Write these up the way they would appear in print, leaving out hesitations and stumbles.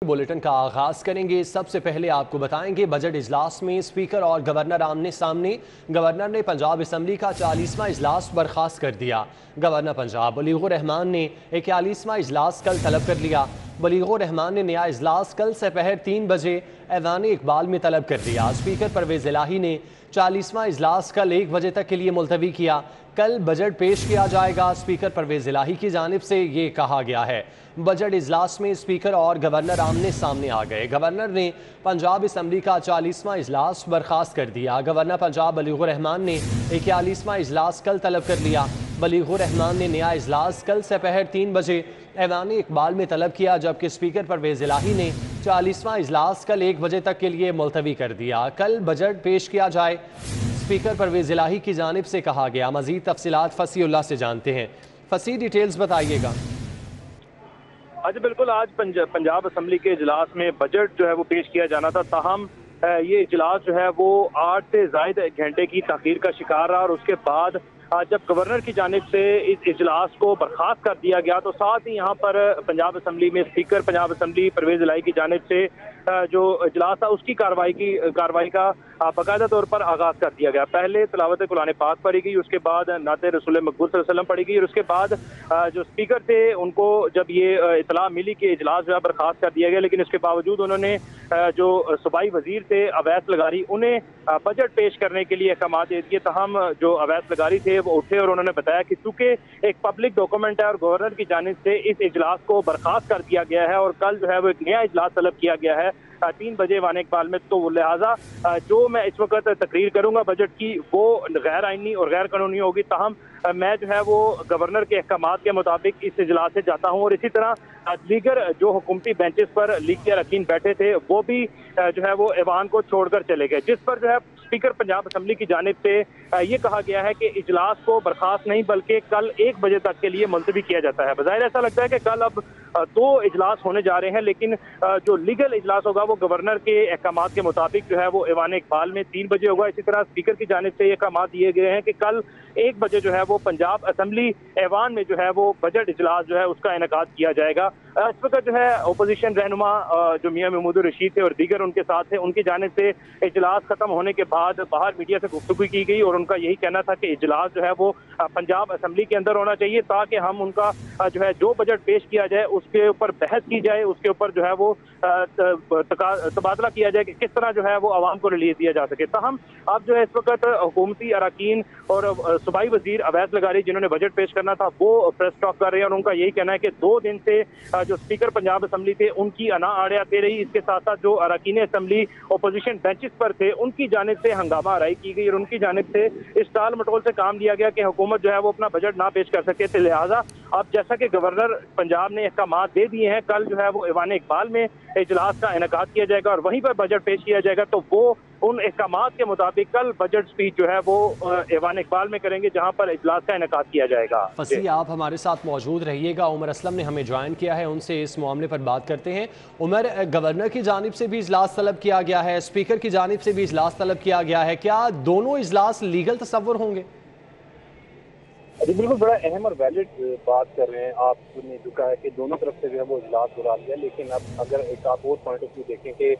Bulletin का आगाज करेंगे। सबसे पहले आपको बताएंगे बजट इजलास में स्पीकर और गवर्नर आमने सामने। गवर्नर ने पंजाब असम्बली का 40वां इजलास बर्खास्त कर दिया। गवर्नर पंजाब बलीगुर रहमान ने 41वां इजलास कल तलब कर लिया। बलीगुर रहमान ने नया इजलास कल दोपहर 3 बजे ऐवान इकबाल में तलब कर दिया। स्पीकर परवेज इलाही ने 40वां इजलास कल 1 बजे तक के लिए मुलतवी किया। कल बजट पेश किया जाएगा। स्पीकर परवेज इलाही की जानिब से ये कहा गया है। बजट इजलास में स्पीकर और गवर्नर आमने सामने आ गए। गवर्नर ने पंजाब असम्बली का 40वां इजलास बर्खास्त कर दिया। गवर्नर पंजाब बलीगुर रहमान ने 41वां इजलास कल तलब कर लिया। बलीगुर रहमान ने नया इजलास कल दोपहर 3 बजे ऐवान इकबाल में तलब किया, जबकि स्पीकर परवेज इलाही ने 40वां इजलास कल 1 बजे तक के लिए मुलतवी कर दिया। कल बजट पेश किया जाए, स्पीकर परवेज इलाही की जानिब से कहा गया। मजीद तफसीलात फसीउल्लाह से जानते हैं। फसी, डिटेल्स बताइएगा। आज बिल्कुल आज पंजाब असम्बली के इजलास में बजट जो है वो पेश किया जाना था, ताहम ये इजलास जो है वो 8 से ज़ायद घंटे की तखीर का शिकार रहा और उसके बाद जब गवर्नर की जानिब से इस इजलास को बर्खास्त कर दिया गया तो साथ ही यहाँ पर पंजाब असम्बली में स्पीकर पंजाब असम्बली परवेज इलाही की जानिब से जो इजलास था उसकी कार्रवाई का बाकायदा तौर पर आगाज कर दिया गया। पहले तिलावत कुरान पाक पढ़ी गई, उसके बाद नाते रसूल मकबूल सल्लल्लाहु अलैहि वसल्लम पढ़ी गई और उसके बाद जो स्पीकर थे उनको जब ये इतला मिली कि इजलास जो है बर्खास्त कर दिया गया, लेकिन इसके बावजूद उन्होंने जो सूबाई वजीर थे अवैस लगारी, उन्हें बजट पेश करने के लिए अहकाम दे दिए। तहम जो अवैस लगारी थे वो उठे और उन्होंने बताया कि चूंकि एक पब्लिक डॉक्यूमेंट है और गवर्नर की जानिब से इस इजलास को बर्खास्त कर दिया गया है और कल जो है वो एक नया इजलास तलब किया गया है 3 बजे ऐवान इकबाल में, तो लिहाजा जो मैं इस वक्त तकरीर करूंगा बजट की वो गैर आइनी और गैर कानूनी होगी। ताहम मैं जो है वो गवर्नर के अहकामात के मुताबिक इस इजलास से जाता हूँ और इसी तरह दीगर जो हुकूमती बेंचेस पर लीग के अरकान बैठे थे वो भी जो है वो ऐवान को छोड़कर चले गए, जिस पर जो है स्पीकर पंजाब असम्बली की जानिब से ये कहा गया है कि इजलास को बर्खास्त नहीं बल्कि कल 1 बजे तक के लिए मुलतवी किया जाता है। बज़ाहिर ऐसा लगता है कि कल अब 2 इजलास होने जा रहे हैं, लेकिन जो लीगल इजलास होगा वो गवर्नर के अहकामात के मुताबिक जो है वो ऐवान इकबाल में 3 बजे होगा। इसी तरह स्पीकर की जानिब से ये अहकामात दिए गए हैं कि कल 1 बजे जो है वो पंजाब असम्बली ऐवान में जो है वो बजट इजलास जो है उसका इनेकाद किया जाएगा। इस वक्त जो है अपोजिशन रहनुमा जो मियां महमूद रशीद थे और दीगर उनके साथ थे, उनकी जानिब से इजलास खत्म होने के बाद बाहर मीडिया से गुफ्तगू की गई और उनका यही कहना था कि इजलास जो है वो पंजाब असम्बली के अंदर होना चाहिए ताकि हम उनका जो है जो बजट पेश किया जाए उसके ऊपर बहस की जाए, उसके ऊपर जो है वो तबादला किया जाए कि किस तरह जो है वो आवाम को रिलीज दिया जा सके। ताहम अब जो है इस वक्त हुकूमती अरकान और सूबाई वजीर अवैस लगारी जिन्होंने बजट पेश करना था वो प्रेस टॉक कर रहे हैं और उनका यही कहना है कि 2 दिन से जो स्पीकर पंजाब असम्बली थे उनकी अना आड़े आते रही। इसके साथ साथ जो अरकान असम्बली अपोजिशन बेंचेस पर थे उनकी जानिब से हंगामा आराई की गई और उनकी जानिब से इस टाल मटोल से काम लिया गया कि हुकूमत जो है वो अपना बजट ना पेश कर सके। तो लिहाजा अब जैसा कि गवर्नर पंजाब ने अहकामात दे दिए हैं, कल जो है वो ऐवान इकबाल में इजलास का इनेकाद किया जाएगा और वहीं पर बजट पेश किया जाएगा, तो वो उन अहकामात के मुताबिक कल बजट स्पीच जो है वो ऐवान इकबाल में करेंगे जहां पर इजलास का इनेकाद किया जाएगा। फसी, आप हमारे साथ मौजूद रहिएगा। उमर असलम ने हमें ज्वाइन किया है, उनसे इस मामले पर बात करते हैं। उमर, गवर्नर की जानिब से भी इजलास तलब किया गया है, स्पीकर की जानिब से भी इजलास तलब किया गया है, क्या दोनों इजलास लीगल तस्वुर होंगे? जी बिल्कुल, बड़ा अहम और वैलिड बात कर रहे हैं। आपने जो कहा है कि दोनों तरफ से जो है वो इजलास बुला लिया, लेकिन अब अगर एक आप और पॉइंट ऑफ व्यू देखें कि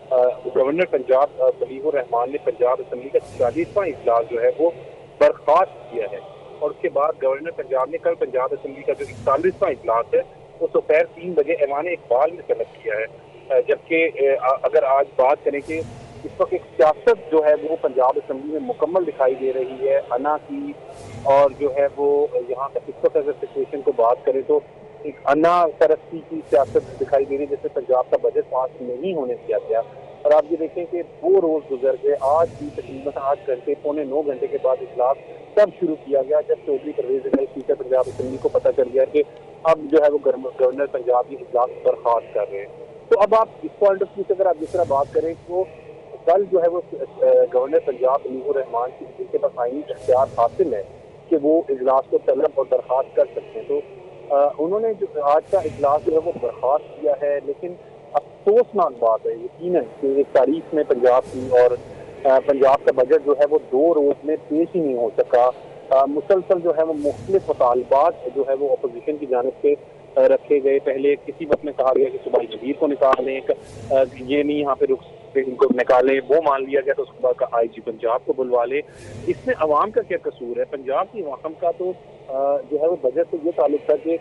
गवर्नर पंजाब बलीगुर रहमान ने पंजाब असम्बली का 40वां इजलास जो है वो बर्खास्त किया है और उसके बाद गवर्नर पंजाब ने कल पंजाब असम्बली का जो 41वां इजलास है वो दोपहर 3 बजे ऐवान इकबाल में तलब किया है। जबकि अगर आज बात करें कि इस वक्त एक सियासत जो है वो पंजाब असम्बली में मुकम्मल दिखाई दे रही है अना की, और जो है वो यहाँ तक इस वक्त अगर सिचुएशन को बात करें तो एक अना तरक्की की सियासत दिखाई दे रही है, जैसे पंजाब का बजट पास नहीं होने दिया गया। और आप ये देखें कि 2 रोज गुजर गए, आज भी तकरीबन 8 घंटे पौने 9 घंटे के बाद इजलास तब शुरू किया गया जब चौधरी परवेज इलाही स्पीकर पंजाब असम्बली को पता चल गया कि अब जो है वो गवर्नर पंजाब की इजलास बर्खास्त कर रहे हैं। तो अब आप इस पॉइंट ऑफ व्यू से अगर आप जिस तरह बात करें तो कल जो है वो गवर्नर पंजाब बलीगुर रहमान की जिनके पास आईनी इख्तियार हासिल है कि वो इजलास को तलब और बर्खास्त कर सकते हैं, तो उन्होंने जो आज का इजलास जो है वो बर्खास्त किया है। लेकिन अफसोसनाक बात है यकीनन कि एक तारीख में पंजाब की और पंजाब का बजट जो है वो 2 रोज में पेश ही नहीं हो सका। मुसलसल जो है वो मुख्तलिफ मुतालबात जो है वो अपोजिशन की जानिब से رکھے گئے. پہلے کسی وقت میں کہا گیا کہ صوبائی وزیر کو نکال لیں, یہ نہیں یہاں پہ ان کو نکالیں, وہ مان لیا گیا تو اس کے بعد آئی جی پنجاب کو بلوا لے. اس میں عوام کا کیا قصور ہے؟ پنجاب کی عوام کا تو جو ہے وہ بجٹ سے یہ تعلق تھا کہ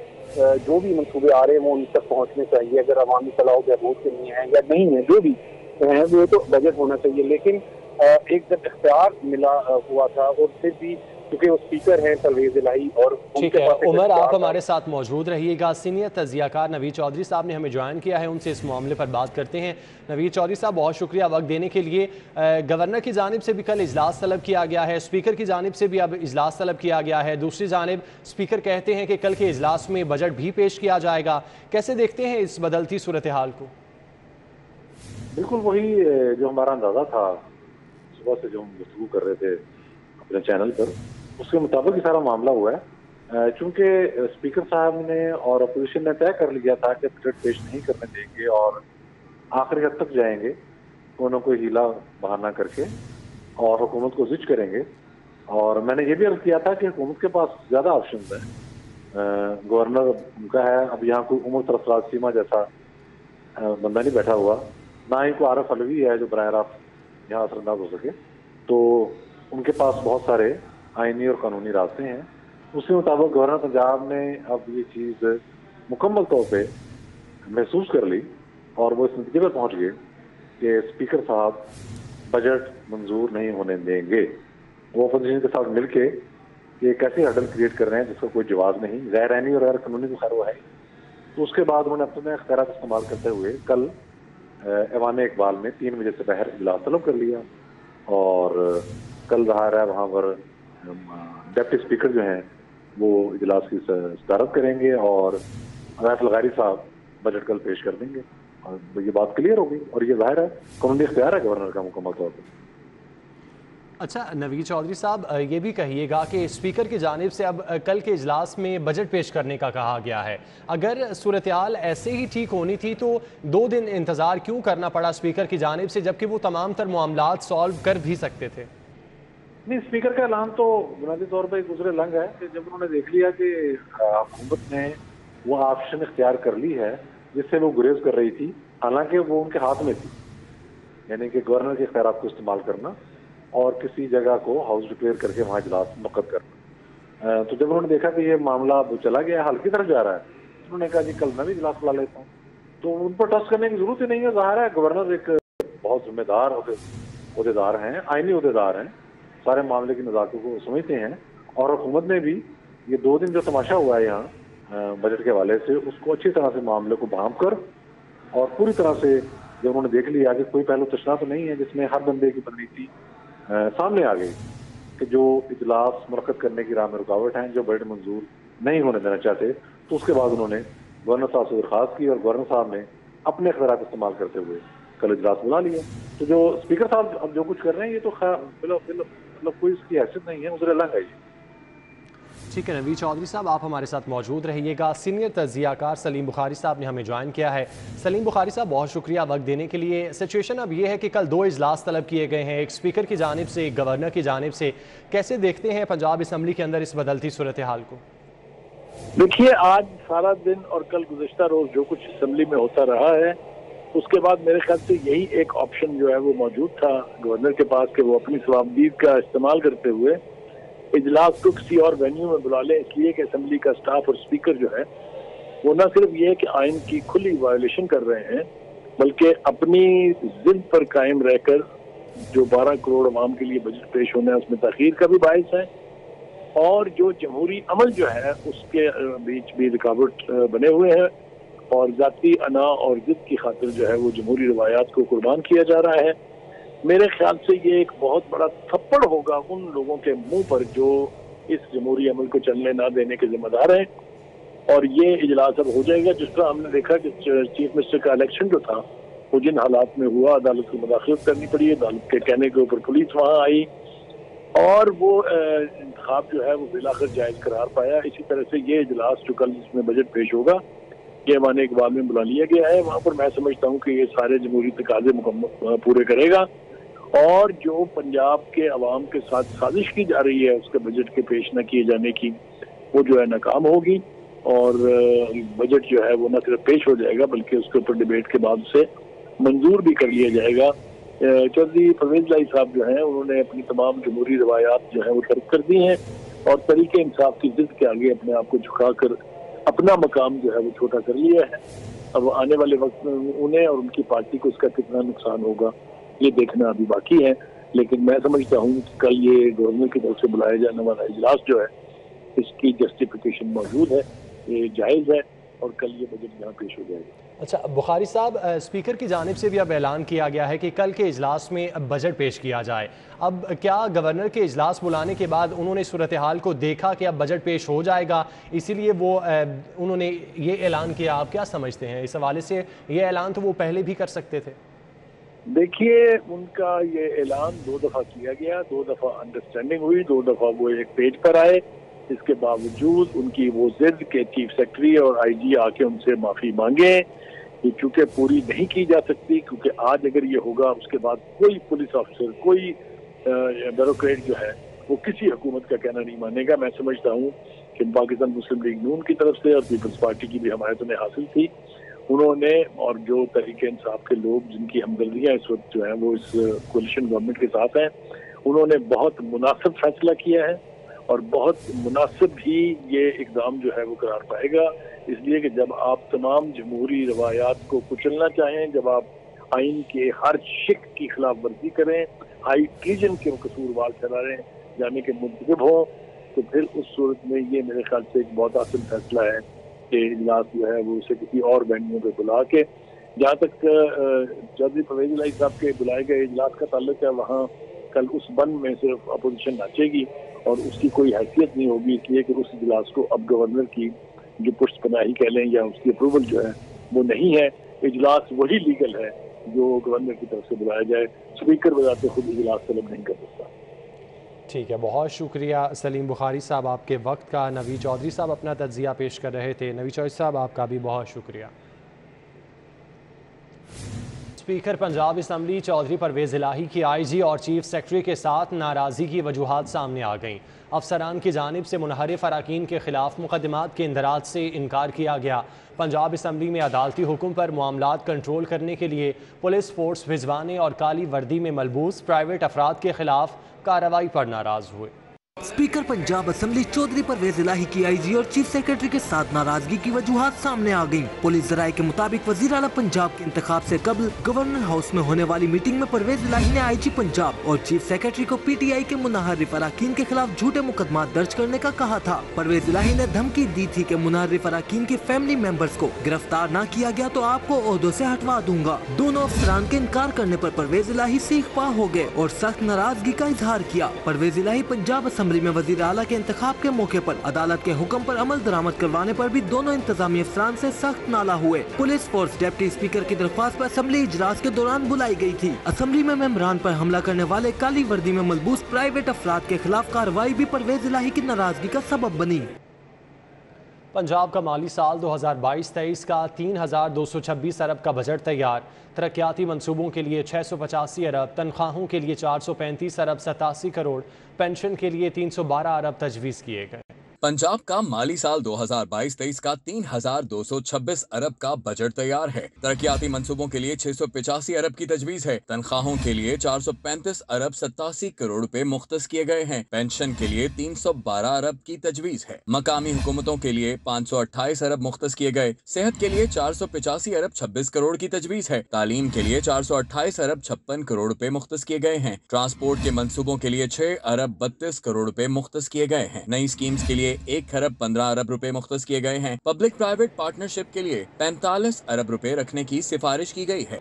جو بھی منصوبے آ رہے ہیں وہ ان تک پہنچنے چاہیے. اگر عوامی فلاح و بہبود کے لیے ہیں یا نہیں ہے, جو بھی ہیں وہ تو بجٹ ہونا چاہیے. لیکن ایک جب اختیار ملا ہوا تھا, اور پھر بھی کیونکہ وہ اسپیکر ہیں پرویز الہی, اور ٹھیک ہے عمر, آپ ہمارے ساتھ موجود رہیے گا. سینئر تجزیہ کار نوید چودھری صاحب نے ہمیں جوائن کیا ہے, ان سے اس معاملے پر بات کرتے ہیں. نوید چودھری صاحب, بہت شکریہ وقت دینے کے لیے. گورنر کی جانب سے بھی کل اجلاس طلب کیا گیا ہے, اسپیکر کی جانب سے بھی اب اجلاس طلب کیا گیا ہے. دوسری جانب اسپیکر کہتے ہیں کہ کل کے اجلاس میں بجٹ بھی پیش کیا جائے گا. کیسے دیکھتے ہیں اس بدلتی صورتحال کو؟ بالکل وہی جو ہمارا اندازہ تھا صبح سے جو ہم گفتگو کر رہے تھے اپنے چینل پر, اس کے مطابق یہ سارا معاملہ ہوا ہے. چونکہ اسپیکر صاحب نے اور اپوزیشن نے طے کر لیا تھا کہ بجٹ پیش نہیں کرنے دیں گے اور آخری حد تک جائیں گے, انہوں کو ہیلا بہانہ کر کے اور حکومت کو زج کریں گے. اور میں نے یہ بھی عرض کیا تھا کہ حکومت کے پاس زیادہ آپشنز ہیں. گورنر ان کا ہے, اب یہاں کوئی عمر سرفراز سیما جیسا بندہ نہیں بیٹھا ہوا, نہ ہی کوئی عارف علوی ہے جو براہ راست یہاں اثر انداز ہو سکے. تو ان کے پاس بہت سارے آئینی اور قانونی راستے ہیں. اس کے مطابق گورنر پنجاب نے اب یہ چیز مکمل طور پہ محسوس کر لی اور وہ اس نتیجے پر پہنچ گئے کہ اسپیکر صاحب بجٹ منظور نہیں ہونے دیں گے. وہ اپوزیشن کے ساتھ مل کے ایک ایسی ہرڈل کریٹ کر رہے ہیں جس کا کوئی جواز نہیں, غیر آئینی اور غیر قانونی تو خیر وہ ہے. تو اس کے بعد انہوں نے اپنے اختیارات استعمال کرتے ہوئے کل ایوان اقبال میں 3 بجے سے پہر اجلاس طلب کر لیا. اور کل ظاہر ہے وہاں پر ڈپٹی اسپیکر جو ہیں وہ اجلاس کی صدارت کریں گے اور رائف الغاری صاحب بجٹ کل پیش کر دیں گے, اور یہ بات کلیئر ہوگی. اور یہ ظاہر ہے قانونی اختیار ہے گورنر کا مکمل طور پر. اچھا نوید چودھری صاحب, یہ بھی کہیے گا کہ اسپیکر کی جانب سے اب کل کے اجلاس میں بجٹ پیش کرنے کا کہا گیا ہے. اگر صورتحال ایسے ہی ٹھیک ہونی تھی تو 2 دن انتظار کیوں کرنا پڑا اسپیکر کی جانب سے, جبکہ وہ تمام تر معاملات سالو کر بھی سکتے تھے؟ نہیں, اسپیکر کا اعلان تو بنیادی طور پر ایک دوسرے لنگ ہے کہ جب انہوں نے دیکھ لیا کہ حکومت نے وہ آپشن اختیار کر لی ہے جس سے وہ گریز کر رہی تھی, حالانکہ وہ ان کے ہاتھ میں تھی, یعنی کہ گورنر کے اختیارات کو استعمال کرنا اور کسی جگہ کو ہاؤس ڈکلیئر کر کے وہاں اجلاس منعقد کرنا. تو جب انہوں نے دیکھا کہ یہ معاملہ اب چلا گیا ہے, حل کی طرف جا رہا ہے, انہوں نے کہا جی کل میں بھی اجلاس بلا لیتا ہوں. تو ان پر ٹرسٹ کرنے کی ضرورت ہی نہیں ہے. ظاہر ہے گورنر ایک بہت ذمہ دار عہدیدار ہیں, آئینی عہدیدار ہیں, سارے معاملے کی نزاکت کو سمجھتے ہیں. اور حکومت نے بھی یہ 2 دن جو تماشا ہوا ہے یہاں بجٹ کے حوالے سے, اس کو اچھی طرح سے معاملے کو بھانپ کر اور پوری طرح سے جب انہوں نے دیکھ لیا کہ کوئی پہلو تشنا تو نہیں ہے جس میں ہر بندے کی بدنیتی سامنے آ گئی کہ جو اجلاس منعقد کرنے کی راہ میں رکاوٹ ہیں, جو بجٹ منظور نہیں ہونے دینا چاہتے, تو اس کے بعد انہوں نے گورنر صاحب سے درخواست کی اور گورنر صاحب نے اپنے اختیارات استعمال کرتے ہوئے کل اجلاس بلا لیا. تو جو اسپیکر صاحب اب جو کچھ کر رہے ہیں یہ تو مطلب کوئی اس کی حیثیت نہیں ہے, عذر لنگ ہے یہ. ٹھیک ہے نوید چودھری صاحب, آپ ہمارے ساتھ موجود رہیے گا. سینئر تجزیہ کار سلیم بخاری صاحب نے ہمیں جوائن کیا ہے. سلیم بخاری صاحب, بہت شکریہ وقت دینے کے لیے. سچویشن اب یہ ہے کہ کل 2 اجلاس طلب کیے گئے ہیں, ایک اسپیکر کی جانب سے, ایک گورنر کی جانب سے. کیسے دیکھتے ہیں پنجاب اسمبلی کے اندر اس بدلتی صورتحال کو؟ دیکھیے, آج سارا دن اور کل گزشتہ روز جو کچھ اسمبلی میں ہوتا رہا ہے, اس کے بعد میرے خیال سے یہی ایک آپشن جو ہے وہ موجود تھا گورنر کے پاس کہ وہ اپنی صوابدید کا استعمال کرتے ہوئے اجلاس کو کسی اور وینیو میں بلا لیں, اس لیے کہ اسمبلی کا سٹاف اور اسپیکر جو ہے وہ نہ صرف یہ کہ آئین کی کھلی وائلیشن کر رہے ہیں, بلکہ اپنی ضد پر قائم رہ کر جو 12 کروڑ عوام کے لیے بجٹ پیش ہونا ہے اس میں تاخیر کا بھی باعث ہے, اور جو جمہوری عمل جو ہے اس کے بیچ بھی رکاوٹ بنے ہوئے ہیں, اور ذاتی انا اور ضد کی خاطر جو ہے وہ جمہوری روایات کو قربان کیا جا رہا ہے. میرے خیال سے یہ ایک بہت بڑا تھپڑ ہوگا ان لوگوں کے منہ پر جو اس جمہوری عمل کو چلنے نہ دینے کے ذمہ دار ہیں, اور یہ اجلاس اب ہو جائے گا. جس طرح ہم نے دیکھا کہ چیف منسٹر کا الیکشن جو تھا وہ جن حالات میں ہوا, عدالت کو مداخلت کرنی پڑی, عدالت کے کہنے کے اوپر پولیس وہاں آئی اور وہ انتخاب جو ہے وہ بالآخر جائز قرار پایا. اسی طرح سے یہ اجلاس جو کل جس میں بجٹ پیش ہوگا یہ ایوان اقبال میں بلا لیا گیا ہے, وہاں پر میں سمجھتا ہوں کہ یہ سارے جمہوری تقاضے مکمل پورے کرے گا, اور جو پنجاب کے عوام کے ساتھ سازش کی جا رہی ہے اس کے بجٹ کے پیش نہ کیے جانے کی, وہ جو ہے ناکام ہوگی. اور بجٹ جو ہے وہ نہ صرف پیش ہو جائے گا بلکہ اس کے اوپر ڈیبیٹ کے بعد اسے منظور بھی کر لیا جائے گا۔ چودھری پرویز الہی صاحب جو ہیں انہوں نے اپنی تمام جمہوری روایات جو ہیں وہ ترک کر دی ہیں اور طریق انصاف کی ضد کے آگے اپنے آپ کو جھکا کر اپنا مقام جو ہے وہ چھوٹا کر لیا ہے۔ اب آنے والے وقت میں انہیں اور ان کی پارٹی کو اس کا کتنا نقصان ہوگا یہ دیکھنا ابھی باقی ہے، لیکن میں سمجھتا ہوں کہ کل یہ گورنر کی طرف سے بلایا جانے والا اجلاس جو ہے اس کی جسٹیفیکیشن موجود ہے، یہ جائز ہے اور کل یہ بجٹ یہاں پیش ہو جائے گا۔ اچھا بخاری صاحب، اسپیکر کی جانب سے بھی اب اعلان کیا گیا ہے کہ کل کے اجلاس میں بجٹ پیش کیا جائے۔ اب کیا گورنر کے اجلاس بلانے کے بعد انہوں نے صورتحال کو دیکھا کہ اب بجٹ پیش ہو جائے گا، اسی لیے انہوں نے یہ اعلان کیا؟ آپ کیا سمجھتے ہیں اس حوالے سے؟ یہ اعلان تو وہ پہلے بھی کر سکتے تھے۔ دیکھیے ان کا یہ اعلان 2 دفعہ کیا گیا، 2 دفعہ انڈرسٹینڈنگ ہوئی، 2 دفعہ وہ ایک پیج پر آئے، اس کے باوجود ان کی وہ ضد کہ چیف سیکرٹری اور آئی جی آ کے ان سے معافی مانگیں، یہ چونکہ پوری نہیں کی جا سکتی، کیونکہ آج اگر یہ ہوگا اس کے بعد کوئی پولیس آفیسر، کوئی بیوروکریٹ جو ہے وہ کسی حکومت کا کہنا نہیں مانے گا۔ میں سمجھتا ہوں کہ پاکستان مسلم لیگ نون کی طرف سے اور پیپلز پارٹی کی بھی حمایت انہیں حاصل تھی، انہوں نے اور جو تحریک انصاف کے لوگ جن کی ہمدردیاں اس وقت جو ہیں وہ اس کولیشن گورنمنٹ کے ساتھ ہیں، انہوں نے بہت مناسب فیصلہ کیا ہے اور بہت مناسب ہی یہ اقدام جو ہے وہ قرار پائے گا، اس لیے کہ جب آپ تمام جمہوری روایات کو کچلنا چاہیں، جب آپ آئین کے ہر شق کی خلاف ورزی کریں، ہائی ٹریجن کے قصوروار ٹھہرائیں جانے کے منتخب ہوں، تو پھر اس صورت میں یہ میرے خیال سے ایک بہت آسان فیصلہ ہے کہ اجلاس جو ہے وہ اسے کسی اور وینیو پہ بلا کے، جہاں تک چودھری پرویز الہی صاحب کے بلائے گئے اجلاس کا تعلق ہے، وہاں کل اس بند میں صرف اپوزیشن ناچے گی اور اس کی کوئی حیثیت نہیں ہوگی، اس لیے کہ اس اجلاس کو اب گورنر کی جو پشت پناہی کہہ لیں یا اس کی اپروول جو ہے وہ نہیں ہے۔ اجلاس وہی لیگل ہے جو گورنر کی طرف سے بلایا جائے، اسپیکر بذات خود اجلاس طلب نہیں کر سکتا۔ ٹھیک ہے، بہت شکریہ سلیم بخاری صاحب آپ کے وقت کا۔ نوید چودھری صاحب اپنا تجزیہ پیش کر رہے تھے۔ نوید چودھری صاحب آپ کا بھی بہت شکریہ۔ اسپیکر پنجاب اسمبلی چودھری پرویز الہی کی آئی جی اور چیف سیکرٹری کے ساتھ ناراضی کی وجوہات سامنے آ گئیں۔ افسران کی جانب سے منحرف اراکین کے خلاف مقدمات کے اندراج سے انکار کیا گیا۔ پنجاب اسمبلی میں عدالتی حکم پر معاملات کنٹرول کرنے کے لیے پولیس فورس بھجوانے اور کالی وردی میں ملبوس پرائیویٹ افراد کے خلاف کارروائی پر ناراض ہوئے۔ اسپیکر پنجاب اسمبلی چودھری پرویز الہی کی آئی جی اور چیف سیکرٹری کے ساتھ ناراضگی کی وجوہات سامنے آ گئیں۔ پولیس ذرائع کے مطابق وزیر اعلیٰ پنجاب کے انتخاب سے قبل گورنر ہاؤس میں ہونے والی میٹنگ میں پرویز الہی نے آئی جی پنجاب اور چیف سیکرٹری کو پی ٹی آئی کے منحرف اراکین کے خلاف جھوٹے مقدمات درج کرنے کا کہا تھا۔ پرویز الہی نے دھمکی دی تھی کہ منحرف اراکین کے فیملی ممبرز کو گرفتار نہ کیا گیا تو آپ کو عہدوں سے ہٹوا دوں گا۔ دونوں افسران کے انکار کرنے پر پرویز الہی سیخ پا ہو گئے اور سخت ناراضگی کا اظہار کیا۔ پرویز الہی پنجاب اسمبلی میں وزیر اعلیٰ کے انتخاب کے موقع پر عدالت کے حکم پر عمل درآمد کروانے پر بھی دونوں انتظامی افسران سے سخت نالاں ہوئے۔ پولیس فورس ڈپٹی اسپیکر کی درخواست پر اسمبلی اجلاس کے دوران بلائی گئی تھی۔ اسمبلی میں ممبران پر حملہ کرنے والے کالی وردی میں ملبوس پرائیویٹ افراد کے خلاف کارروائی بھی پرویز الہی کی ناراضگی کا سبب بنی۔ پنجاب کا مالی سال 2022-23 کا 3226 ارب کا بجٹ تیار۔ ترقیاتی منصوبوں کے لیے 685 ارب، تنخواہوں کے لیے 435 ارب 87 کروڑ، پینشن کے لیے 312 ارب تجویز کیے گئے۔ پنجاب کا مالی سال 2022-23 کا 3226 ارب کا بجٹ تیار ہے۔ ترقیاتی منصوبوں کے لیے 685 ارب کی تجویز ہے۔ تنخواہوں کے لیے 435 ارب 87 کروڑ روپے مختص کیے گئے ہیں۔ پینشن کے لیے 312 ارب کی تجویز ہے۔ مقامی حکومتوں کے لیے 528 ارب مختص کیے گئے۔ صحت کے لیے 485 ارب 26 کروڑ کی تجویز ہے۔ تعلیم کے لیے 428 ارب 56 کروڑ روپے مختص کیے گئے ہیں۔ ٹرانسپورٹ کے منصوبوں کے لیے 6 ارب 32 کروڑ روپے مختص کیے گئے ہیں۔ نئی اسکیمز کے لیے 1 ارب 15 ارب روپے مختص کیے گئے ہیں۔ پبلک پرائیویٹ پارٹنرشپ کے لیے 45 ارب روپے رکھنے کی سفارش کی گئی ہے۔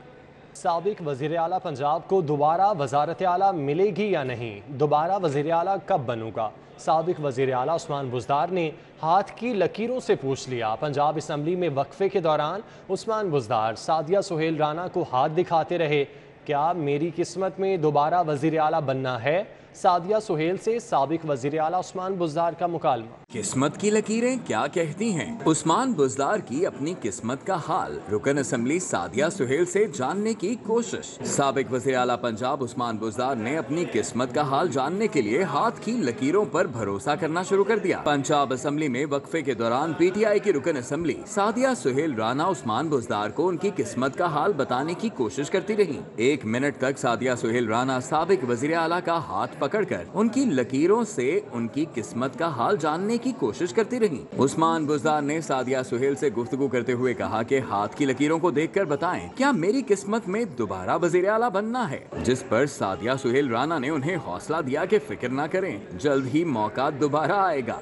سابق وزیر اعلیٰ پنجاب کو دوبارہ وزارت اعلیٰ ملے گی یا نہیں؟ دوبارہ وزیر اعلیٰ کب بنوں گا؟ سابق وزیر اعلیٰ عثمان بزدار نے ہاتھ کی لکیروں سے پوچھ لیا۔ پنجاب اسمبلی میں وقفے کے دوران عثمان بزدار سعدیہ سہیل رانا کو ہاتھ دکھاتے رہے۔ کیا میری قسمت میں دوبارہ وزیر اعلیٰ بننا ہے؟ سعدیہ سہیل سے سابق وزیر اعلیٰ عثمان بزدار کا مکالمہ۔ किस्मत की लकीरें क्या कहती हैं? उस्मान बुज़दार की अपनी किस्मत का हाल, रुकन असम्बली सादिया सुहेल से जानने की कोशिश। साबिक वज़ीर आला पंजाब उस्मान बुज़दार ने अपनी किस्मत का हाल जानने के लिए हाथ की लकीरों पर भरोसा करना शुरू कर दिया। पंजाब असम्बली में वक्फे के दौरान PTI की रुकन असम्बली सादिया सुहेल राना उस्मान बुज़दार को उनकी किस्मत का हाल बताने की कोशिश करती रही। 1 मिनट तक सादिया सुहेल राना साबिक वज़ीर आला का हाथ पकड़कर उनकी लकीरों से उनकी किस्मत का हाल जानने की कोशिश करती रही। उस्मान बुज़दार ने सादिया सुहेल से गुफ्तगू करते हुए कहा कि हाथ की लकीरों को देखकर बताएं, क्या मेरी किस्मत में दोबारा वज़ीर आला बनना है? जिस पर सादिया सुहेल राना ने उन्हें हौसला दिया कि फिक्र ना करें, जल्द ही मौका दोबारा आएगा।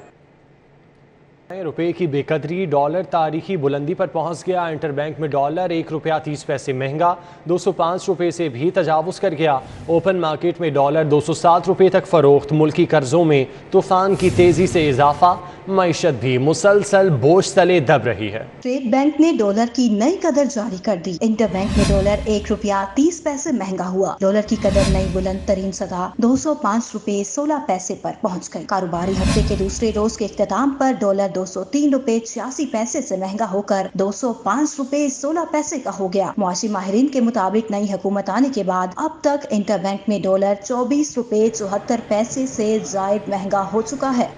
रुपए की बेकदरी, डॉलर तारीखी बुलंदी पर पहुंच गया। इंटरबैंक में डॉलर 1 रुपया 30 पैसे महंगा 205 रुपए से भी तजावुज कर गया। ओपन मार्केट में डॉलर 207 रुपए तक फरोख्त। मुल्की कर्जों में तूफान की तेजी से इजाफा, मईशत भी मुसलसल बोझ तले दब रही है। स्टेट बैंक ने डॉलर की नई कदर जारी कर दी। इंटरबैंक में डॉलर 1 रुपया 30 पैसे महंगा हुआ। डॉलर की कदर नई बुलंद तरीन सतह 205 रुपए 16 पैसे पर पहुंच गई। कारोबारी हफ्ते के दूसरे रोज के इख्तिताम पर डॉलर 203 रुपए 86 पैसे से महंगा होकर 205 रुपए 16 पैसे का हो गया। मुआशी माहिरीन के मुताबिक नई हुकूमत आने के बाद अब तक इंटरबैंक में डॉलर 24 रुपए 74 पैसे से जायद महंगा हो चुका है।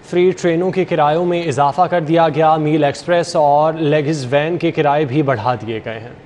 फ्री ट्रेनों के किरायों में इजाफा कर दिया गया। मील एक्सप्रेस और लेगिस वैन के किराए भी बढ़ा दिए गए हैं।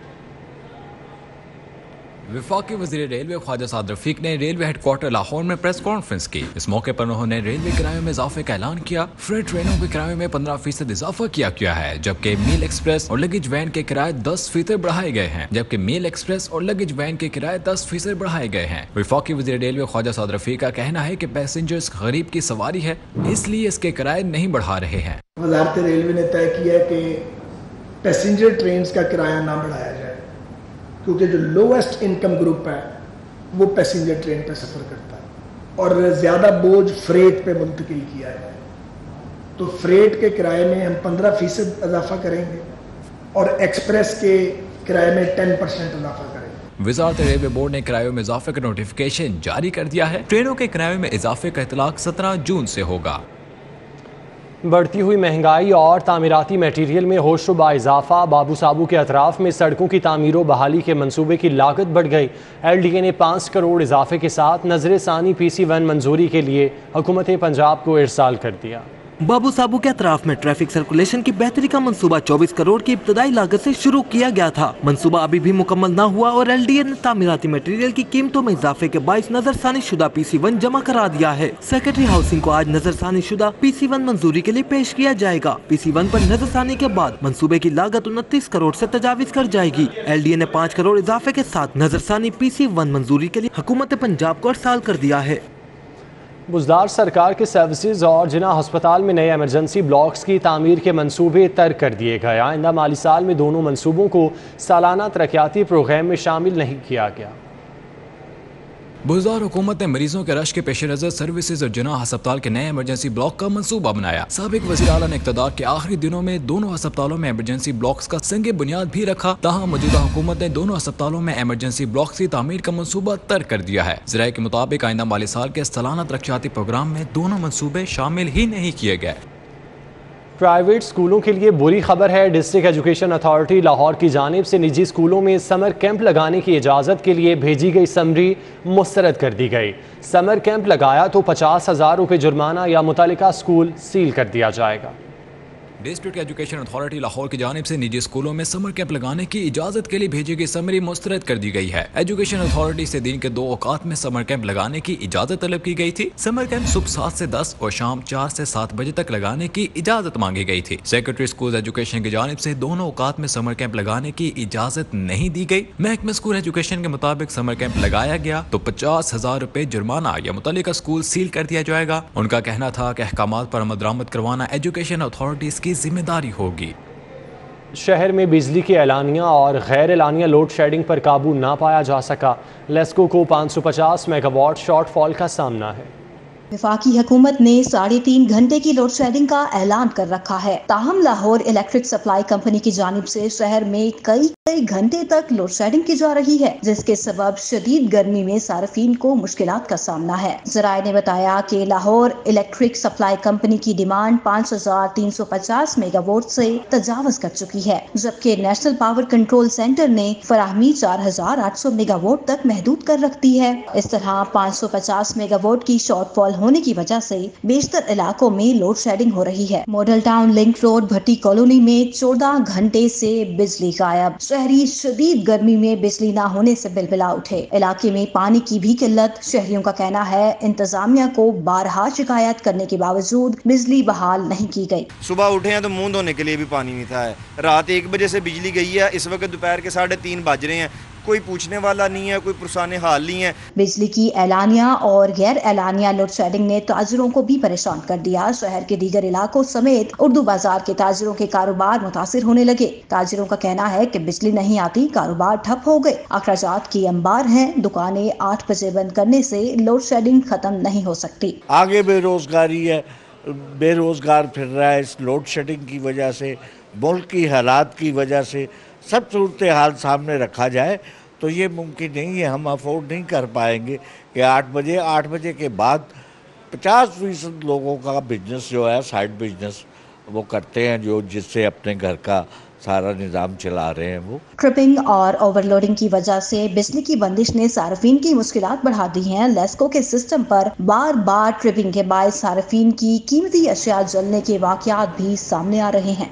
वफाकी वज़ीर रेलवे ख्वाजा साद रफीक ने रेलवे हेडक्वार्टर लाहौर में प्रेस कॉन्फ्रेंस की। इस मौके पर उन्होंने रेलवे किरायों में इजाफे का ऐलान किया। फ्रेट ट्रेनों के किरायों में 15% इजाफा किया गया है, जबकि मील एक्सप्रेस और लगेज वैन के किराए 10% बढ़ाए गए हैं। जबकि मील एक्सप्रेस और लगेज वैन के किराए 10% बढ़ाए गए हैं। वफाकी वज़ीर रेलवे ख्वाजा साद रफीक का कहना है कि पैसेंजर्स गरीब की सवारी है, इसलिए इसके किराए नहीं बढ़ा रहे हैं। वज़ारत रेलवे ने तय किया कि पैसेंजर ट्रेन का किराया ना बढ़ाया जाए, क्योंकि जो लोएस्ट इनकम ग्रुप है वो पैसेंजर ट्रेन पर सफ़र करता है और ज़्यादा बोझ फ्रेट पे मुंतकिल किया है। तो फ्रेट के किराए में हम 15% इजाफा करेंगे और एक्सप्रेस के किराए में 10% इजाफा करेंगे। वज़ारत रेलवे बोर्ड ने किरायों में इजाफे का नोटिफिकेशन जारी कर दिया है। ट्रेनों के किरायों में इजाफे का इतलाक 17 जून से होगा। बढ़ती हुई महंगाई और तामीराती मटीरियल में होशरुबा इजाफा। बाबू साबू के अतराफ में सड़कों की तामीर व बहाली के मंसूबे की लागत बढ़ गई। LDA ने 5 करोड़ इजाफे के साथ नजर सानी PC1 मंजूरी के लिए हुकूमत पंजाब को इरसाल कर दिया। बाबू साबू के अतराफ में ट्रैफिक सर्कुलेशन की बेहतरी का मंसूबा 24 करोड़ की इब्तदाई लागत से शुरू किया गया था। मंसूबा अभी भी मुकम्मल न हुआ और LDA ने तामीराती मटेरियल की कीमतों में इजाफे के बाइस नजरसानी शुदा PC1 जमा करा दिया है। सेक्रेटरी हाउसिंग को आज नजरसानी शुदा PC1 मंजूरी के लिए पेश किया जाएगा। PC1 पर नजरसानी के बाद मंसूबे की लागत 29 करोड़ से तजावीज कर जाएगी। LDA ने 5 करोड़ इजाफे के साथ नजरसानी PC1 मंजूरी के लिए हुकूमत पंजाब को इरसाल कर दिया है। बुज़दार सरकार के सर्विसेज और जिना अस्पताल में नए एमरजेंसी ब्लॉक्स की तामीर के मंसूबे तर्क कर दिए गए। आइंदा माली साल में दोनों मंसूबों को सालाना तरक्याती प्रोग्राम में शामिल नहीं किया गया। बुज़दार हुकूमत ने मरीजों के रश के पेश नज़र सर्विसेज और जिना अस्पताल के नए इमरजेंसी ब्लॉक का मंसूबा बनाया। साबिक वज़ीर आला ने इक़्तिदार के आखिरी दिनों में दोनों अस्पतालों में इमरजेंसी ब्लॉक्स का संगे बुनियाद भी रखा। ताहम मौजूदा हुकूमत ने दोनों अस्पतालों में इमरजेंसी ब्लॉक्स की तामीर का मंसूबा तर्क कर दिया है। ज़राए के मुताबिक आइंदा माली साल के सालाना तरक्याती प्रोग्राम में दोनों मंसूबे शामिल ही नहीं किए गए। प्राइवेट स्कूलों के लिए बुरी खबर है। डिस्ट्रिक्ट एजुकेशन अथॉरिटी लाहौर की जानिब से निजी स्कूलों में समर कैंप लगाने की इजाज़त के लिए भेजी गई समरी मुस्तरद कर दी गई। समर कैंप लगाया तो 50,000 रुपये जुर्माना या मुतल्लिका स्कूल सील कर दिया जाएगा। डिस्ट्रिक्ट एजुकेशन अथॉरिटी लाहौर की जानिब से निजी स्कूलों में समर कैंप लगाने की इजाजत के लिए भेजी गई समरी मुस्तरद कर दी गई है। एजुकेशन अथॉरिटी से दिन के 2 औकात में समर कैंप लगाने की इजाजत तलब की गई थी। समर कैंप सुबह 7 से 10 और शाम 4 से 7 बजे तक लगाने की इजाजत मांगी गई थी। सेक्रेटरी स्कूल एजुकेशन की जानिब से दोनों औकात में समर कैंप लगाने की इजाजत नहीं दी गई। महकमा स्कूल एजुकेशन के मुताबिक समर कैंप लगाया गया तो 50,000 रुपए जुर्माना या मुतल्लिका स्कूल सील कर दिया जाएगा। उनका कहना था कि अहकामात पर अमल दरामद करवाना एजुकेशन अथॉरिटीज की जिम्मेदारी होगी। शहर में बिजली की एलानिया और गैर एलानिया लोड शेडिंग पर काबू ना पाया जा सका। लेस्को को 550 मेगावाट शॉर्टफॉल का सामना है। वफाकी हुकूमत ने 3.5 घंटे की लोड शेडिंग का ऐलान कर रखा है। ताहम लाहौर इलेक्ट्रिक सप्लाई कंपनी की जानिब से शहर में कई कई घंटे तक लोड शेडिंग की जा रही है, जिसके सबब शदीद गर्मी में सार्फिन को मुश्किलात का सामना है। ज़राए ने बताया कि लाहौर इलेक्ट्रिक सप्लाई कंपनी की डिमांड 5350 मेगावाट से तजावज कर चुकी है, जबकि नेशनल पावर कंट्रोल सेंटर ने फराहमी 4800 मेगावाट तक महदूद कर रख दी है। इस तरह 550 मेगावाट की शॉर्टफॉल होने की वजह से बेशतर इलाकों में लोड शेडिंग हो रही है। मॉडल टाउन लिंक रोड भट्टी कॉलोनी में 14 घंटे से बिजली गायब। शहरी शदीद गर्मी में बिजली न होने से बिलबिला उठे। इलाके में पानी की भी किल्लत। शहरियों का कहना है इंतजामिया को बारहा शिकायत करने के बावजूद बिजली बहाल नहीं की गई। सुबह उठे हैं तो मुंह धोने के लिए भी पानी नहीं था। रात 1 बजे से बिजली गई है, इस वक्त दोपहर के 3:30 बज रहे हैं। कोई पूछने वाला नहीं है, कोई पुरसाने हाल नहीं है। बिजली की एलानिया और गैर एलानिया लोड शेडिंग ने ताजिरों को भी परेशान कर दिया। शहर के दीगर इलाकों समेत उर्दू बाजार के ताजिरों के कारोबार मुतासिर होने लगे। ताजिरों का कहना है कि बिजली नहीं आती, कारोबार ठप हो गए। अखराजात की अंबार हैं। दुकानें 8 बजे बंद करने से लोड शेडिंग खत्म नहीं हो सकती। आगे बेरोजगारी है, बेरोजगार फिर रहा है इस लोड शेडिंग की वजह से, मुल्क की हालात की वजह से। सब सूरत हाल सामने रखा जाए तो ये मुमकिन नहीं है, हम अफोर्ड नहीं कर पाएंगे कि 8 बजे के बाद 50% लोगों का बिजनेस जो है साइड बिजनेस वो करते हैं, जो जिससे अपने घर का सारा निज़ाम चला रहे हैं वो। ट्रिपिंग और ओवरलोडिंग की वजह से बिजली की बंदिश ने सार्फिन की मुश्किलात बढ़ा दी हैं। लेस्को के सिस्टम पर बार बार ट्रिपिंग के बायस सार्फिन की कीमती अशिया जलने के वाक़यात भी सामने आ रहे हैं।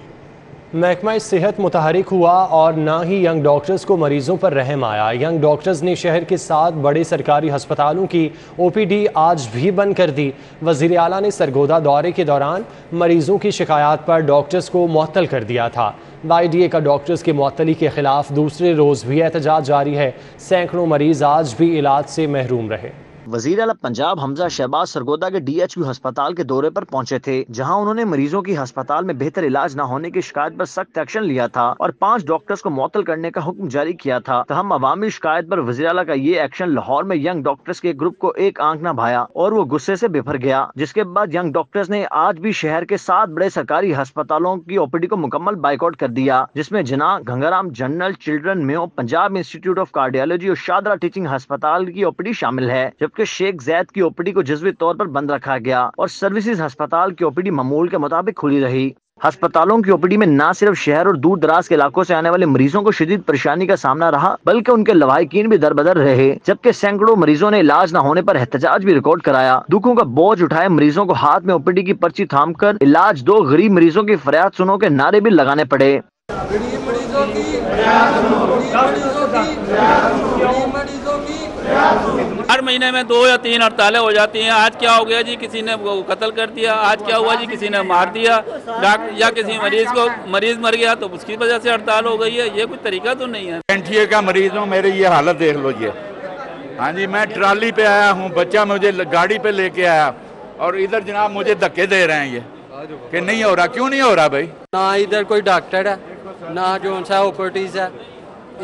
महकमा सेहत मुतहरिक हुआ और ना ही यंग डॉक्टर्स को मरीजों पर रहम आया। यंग डॉक्टर्स ने शहर के 7 बड़े सरकारी अस्पतालों की OPD आज भी बंद कर दी। वज़ीर आला ने सरगोदा दौरे के दौरान मरीजों की शिकायत पर डॉक्टर्स को मुअत्तल कर दिया था। YDA का डॉक्टर्स की मुअत्तली के खिलाफ दूसरे रोज़ भी एहतजाज जारी है। सैकड़ों मरीज आज भी इलाज से महरूम रहे। वज़ीर आला पंजाब हमजा शहबाज सरगोदा के DHQ अस्पताल के दौरे पर पहुंचे थे, जहां उन्होंने मरीजों की अस्पताल में बेहतर इलाज न होने की शिकायत पर सख्त एक्शन लिया था और 5 डॉक्टर्स को मुअत्तल करने का हुक्म जारी किया था। तहम अवामी शिकायत पर वज़ीर आला का ये एक्शन लाहौर में यंग डॉक्टर्स के ग्रुप को एक आंख न भाया और वो गुस्से से बिफर गया, जिसके बाद यंग डॉक्टर्स ने आज भी शहर के 7 बड़े सरकारी अस्पतालों की OPD को मुकम्मल बाइकआउट कर दिया, जिसमें Jinnah, Gangaram general, children, Mayo, Punjab institute of cardiology और शादरा टीचिंग अस्पताल की OPD शामिल है, जबकि शेख जैद की OPD को जज़वी तौर पर बंद रखा गया और सर्विसेज अस्पताल की OPD मामूल के मुताबिक खुली रही। अस्पतालों की OPD में न सिर्फ शहर और दूर दराज के इलाकों से आने वाले मरीजों को शदीद परेशानी का सामना रहा, बल्कि उनके लवाहिकीन भी दरबदर रहे, जबकि सैकड़ों मरीजों ने इलाज न होने पर एहतजाज भी रिकॉर्ड कराया। दुखों का बोझ उठाए मरीजों को हाथ में OPD की पर्ची थाम कर इलाज दो, गरीब मरीजों की फरियाद सुनो के नारे भी लगाने पड़े। हर महीने में 2 या 3 हड़तालें हो जाती हैं। आज क्या हो गया जी, किसी ने कत्ल कर दिया, आज क्या हुआ जी, किसी ने मार दिया या किसी मरीज मर गया तो उसकी वजह से हड़ताल हो गई है। ये कोई तरीका तो नहीं है। एनटीए का मरीज हूँ, मेरी ये हालत देख लो ये। हाँ जी, मैं ट्राली पे आया हूँ, बच्चा मुझे गाड़ी पे लेके आया और इधर जनाब मुझे धक्के दे रहे हैं ये कि नहीं हो रहा। क्यों नहीं हो रहा भाई? ना इधर कोई डॉक्टर है, ना जो सा OPDs है,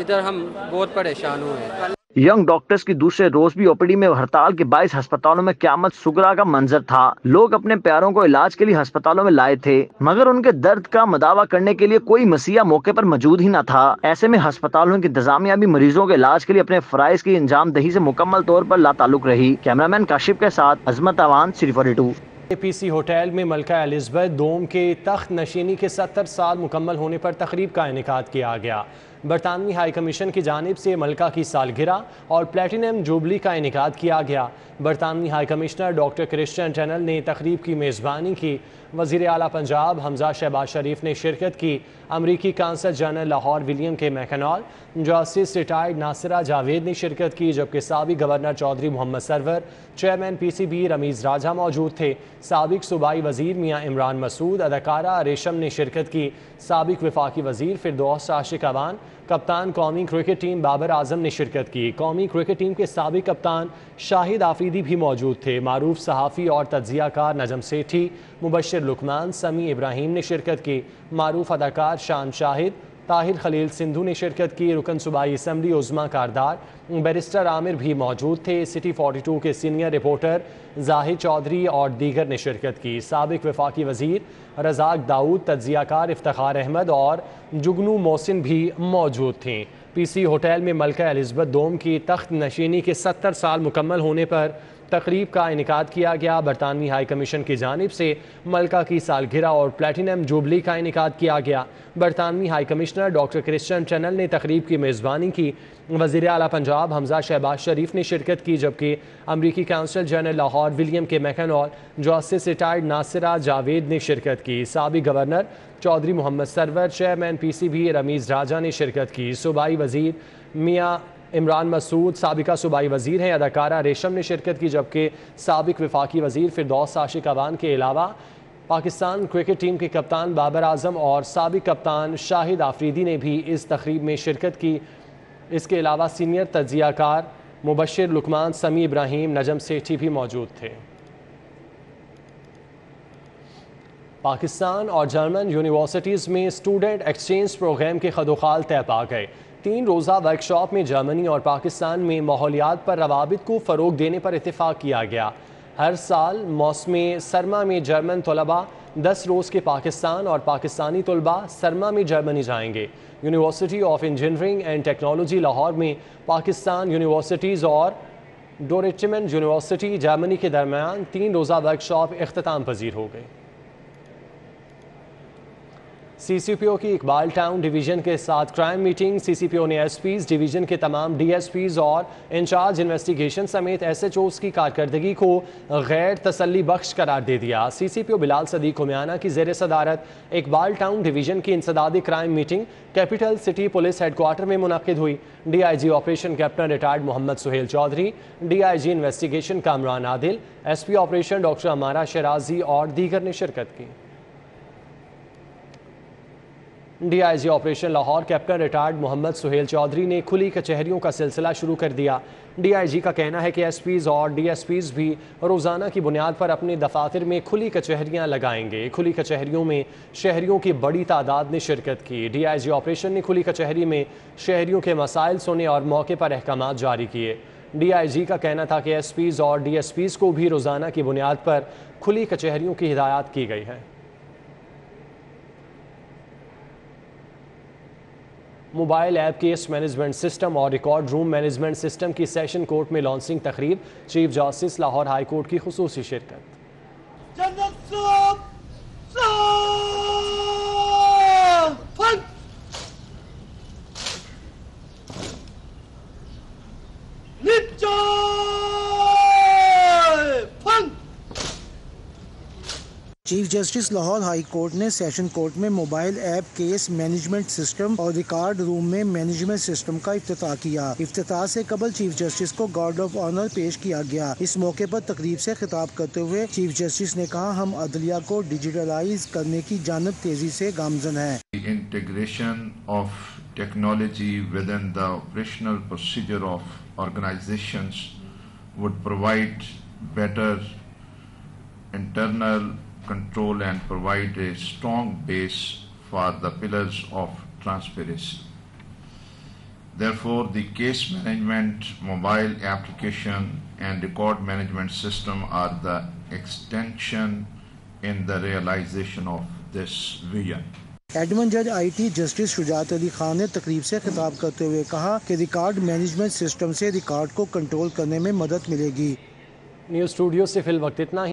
इधर हम बहुत परेशान हुए हैं। यंग डॉक्टर्स की दूसरे रोज भी OPD में हड़ताल के 22 अस्पतालों में क़यामत सुगरा का मंजर था। लोग अपने प्यारों को इलाज के लिए अस्पतालों में लाए थे, मगर उनके दर्द का मदावा करने के लिए कोई मसीहा मौके पर मौजूद ही न था। ऐसे में अस्पतालों की इंतजामिया भी मरीजों के इलाज के लिए अपने फराइज की अंजाम दही से मुकम्मल तौर पर लाताल्लुक रही। कैमरामैन काशिफ के साथ अजमत अवान, City 42। APC होटल में मलका एलिज़ाबेथ दोम के तख्त नशीनी के 70 साल मुकम्मल होने पर तकरीब का इनेकाद किया गया। बरतानवी हाई कमीशन की जानिब से मलका की सालगिरह और प्लेटिनम जुबली का इनेकाद किया गया। बरतानवी high commissioner doctor Christian Turner ने तकरीब की मेज़बानी की। वज़ीर आला पंजाब हमजा शहबाज शरीफ ने शिरकत की। अमरीकी कांसल जनरल लाहौर विलियम के McNall, justice retired Nasira Javed ने शिरकत की, जबकि साबिक governor Chaudhry Muhammad Sarwar, chairman PCB Rameez Raja मौजूद थे। साबिक सूबाई वज़ीर मियाँ इमरान मसूद, अदाकारा रेशम ने शिरकत की। साबिक वफाकी वज़ीर फिरदौस आशिक अवान, कप्तान कौमी क्रिकेट टीम बाबर आजम ने शिरकत की। कौमी क्रिकेट टीम के साबिक कप्तान शाहिद आफरीदी भी मौजूद थे। मारूफ सहाफ़ी और तज्ज़ियाकार नजम सेठी, मुबश्शिर लुकमान, समी इब्राहिम ने शिरकत की। मारूफ अदाकार शान शाहिद, طاہر خلیل سندھو نے شرکت کی۔ رکن صوبائی اسمبلی عظمیٰ کاردار بیرسٹر عامر بھی موجود تھے۔ سٹی 42 کے سینئر رپورٹر زاہد چودھری اور دیگر نے شرکت کی۔ سابق وفاقی وزیر رزاق داؤد، تجزیہ کار افتخار احمد اور جگنو محسن بھی موجود تھے۔ پی سی ہوٹل میں ملکہ الزبتھ دوم کی تخت نشینی کے 70 سال مکمل ہونے پر تقریب کا انعقاد کیا گیا۔ برطانوی ہائی کمیشن کی جانب سے ملکہ کی سالگرہ اور پلیٹینم جوبلی کا انعقاد کیا گیا۔ برطانوی high commissioner doctor Christian tunnel نے تقریب کی میزبانی کی۔ وزیر اعلیٰ پنجاب حمزہ شہباز شریف نے شرکت کی، جبکہ امریکی کونسل جنرل لاہور ولیم کے میکن اور جسٹس ریٹائرڈ ناصرہ جاوید نے شرکت کی۔ سابق governor Chaudhry Muhammad Sarwar, chairman P C B Rameez Raja نے شرکت کی۔ صوبائی وزیر میاں عمران مسعود سابقہ صوبائی وزیر ہیں۔ اداکارہ ریشم نے شرکت کی، جبکہ سابق وفاقی وزیر فردوس عاشق اوان کے علاوہ پاکستان کرکٹ ٹیم کے کپتان بابر اعظم اور سابق کپتان شاہد آفریدی نے بھی اس تقریب میں شرکت کی۔ اس کے علاوہ سینئر تجزیہ کار مبشر لقمان، سمیع ابراہیم، نجم سیٹھی بھی موجود تھے۔ پاکستان اور جرمن یونیورسٹیز میں اسٹوڈنٹ ایکسچینج پروگرام کے خدوخال طے پا گئے۔ 3 روزہ ورکشاپ میں جرمنی اور پاکستان میں ماحولیات پر روابط کو فروغ دینے پر اتفاق کیا گیا۔ ہر سال موسم سرما میں جرمن طلباء 10 روز کے پاکستان اور پاکستانی طلباء سرما میں جرمنی جائیں گے۔ University of engineering and technology Lahore میں پاکستان یونیورسٹیز اور ڈورٹمنڈ یونیورسٹی جرمنی کے درمیان 3 روزہ ورکشاپ اختتام پذیر ہو گئے۔ سی سی پی او کی اقبال ٹاؤن ڈویژن کے ساتھ کرائم میٹنگ۔ سی سی پی او نے ایس پیز، ڈویژن کے تمام ڈی ایس پیز اور انچارج انویسٹیگیشن سمیت ایس ایچ اوز کی کارکردگی کو غیر تسلی بخش قرار دے دیا۔ سی سی پی او بلال صدیق امیانہ کی زیر صدارت اقبال ٹاؤن ڈویژن کی انسدادی crime meeting capital city police headquarters میں منعقد ہوئی۔ D I G operation captain retired Muhammad Sohail Chaudhry, D I G investigation Kamran Adil, S P operation doctor Amara Shirazi اور دیگر نے شرکت کی۔ D I G operation Lahore captain retired Muhammad Sohail Chaudhry نے کھلی کچہریوں کا سلسلہ شروع کر دیا۔ ڈی آئی جی کا کہنا ہے کہ ایس پیز اور ڈی ایس پیز بھی روزانہ کی بنیاد پر اپنے دفاتر میں کھلی کچہریاں لگائیں گے۔ کھلی کچہریوں میں شہریوں کی بڑی تعداد نے شرکت کی۔ ڈی آئی جی آپریشن نے کھلی کچہری میں شہریوں کے مسائل سنے اور موقع پر احکامات جاری کیے۔ ڈی آئی جی کا کہنا تھا کہ ایس پیز اور ڈی ایس پیز کو بھی روزانہ کی بنیاد پر کھلی کچہریوں کی ہدایات کی گئی ہے۔ Mobile app case management system اور ریکارڈ روم مینجمنٹ سسٹم کی سیشن کورٹ میں لانچنگ تقریب۔ Chief justice Lahore high court کی خصوصی شرکت۔ Chief justice Lahore high court نے سیشن کورٹ میں mobile app case management system اور ریکارڈ روم میں مینجمنٹ سسٹم کا افتتاح کیا۔ افتتاح سے قبل چیف جسٹس کو گارڈ آف آنر پیش کیا گیا۔ اس موقع پر تقریب سے خطاب کرتے ہوئے چیف جسٹس نے کہا، ہم عدلیہ کو ڈیجیٹلائز کرنے کی جانب تیزی سے گامزن ہے۔ Integration of technology within the operational procedure of organizations would provide better internal control and provide a strong base for the pillars of transparency. Therefore, the case management, mobile application and record management system are the extension in the realization of this vision. Admin جج I T justice شجاعت علی خان نے تقریب سے خطاب کرتے ہوئے کہا کہ record management system سے ریکارڈ کو کنٹرول کرنے میں مدد ملے گی۔ نیوز اسٹوڈیو سے فی الوقت اتنا ہی۔